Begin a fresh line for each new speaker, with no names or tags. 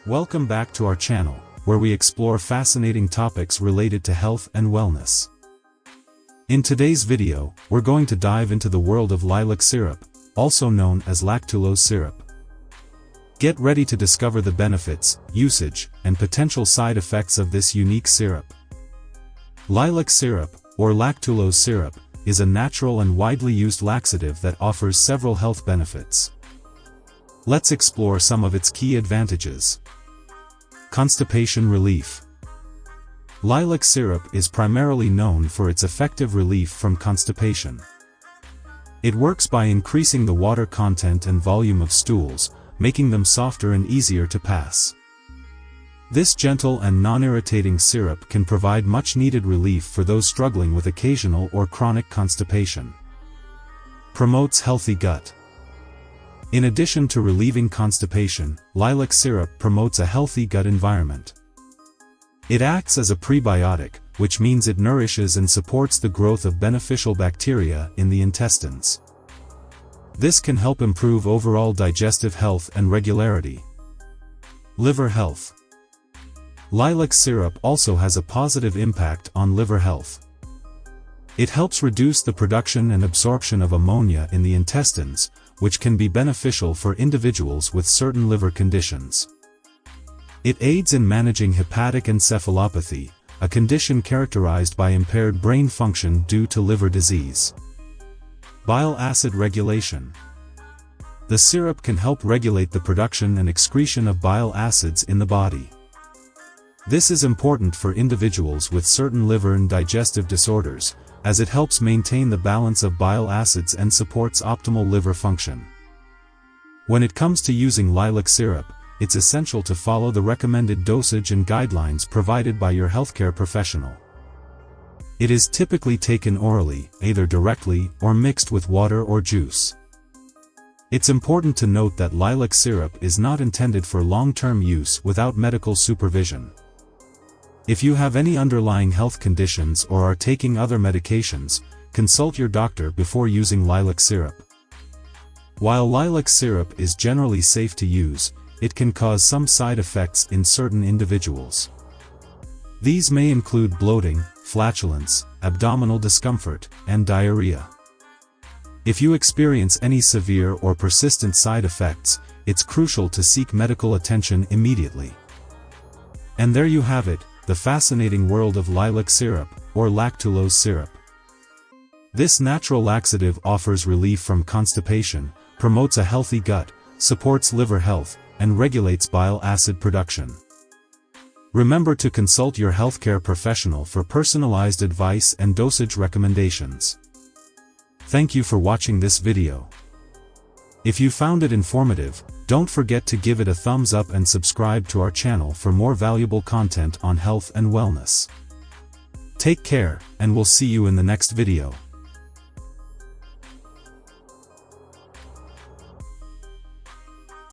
Welcome back to our channel, where we explore fascinating topics related to health and wellness. In today's video, we're going to dive into the world of lilac syrup, also known as lactulose syrup. Get ready to discover the benefits, usage, and potential side effects of this unique syrup. Lilac syrup, or lactulose syrup, is a natural and widely used laxative that offers several health benefits. Let's explore some of its key advantages. Constipation relief. Lilac syrup is primarily known for its effective relief from constipation. It works by increasing the water content and volume of stools, making them softer and easier to pass. This gentle and non-irritating syrup can provide much-needed relief for those struggling with occasional or chronic constipation. Promotes healthy gut. In addition to relieving constipation, lilac syrup promotes a healthy gut environment. It acts as a prebiotic, which means it nourishes and supports the growth of beneficial bacteria in the intestines. This can help improve overall digestive health and regularity. Liver health. Lilac syrup also has a positive impact on liver health. It helps reduce the production and absorption of ammonia in the intestines, which can be beneficial for individuals with certain liver conditions. It aids in managing hepatic encephalopathy, a condition characterized by impaired brain function due to liver disease. Bile acid regulation. The syrup can help regulate the production and excretion of bile acids in the body. This is important for individuals with certain liver and digestive disorders, as it helps maintain the balance of bile acids and supports optimal liver function. When it comes to using lilac syrup, it's essential to follow the recommended dosage and guidelines provided by your healthcare professional. It is typically taken orally, either directly or mixed with water or juice. It's important to note that lilac syrup is not intended for long-term use without medical supervision. If you have any underlying health conditions or are taking other medications, consult your doctor before using lilac syrup. While lilac syrup is generally safe to use, it can cause some side effects in certain individuals. These may include bloating, flatulence, abdominal discomfort, and diarrhea. If you experience any severe or persistent side effects, it's crucial to seek medical attention immediately. And there you have it, the fascinating world of lilac syrup, or lactulose syrup. This natural laxative offers relief from constipation, promotes a healthy gut, supports liver health, and regulates bile acid production. Remember to consult your healthcare professional for personalized advice and dosage recommendations. Thank you for watching this video. If you found it informative, don't forget to give it a thumbs up and subscribe to our channel for more valuable content on health and wellness. Take care, and we'll see you in the next video.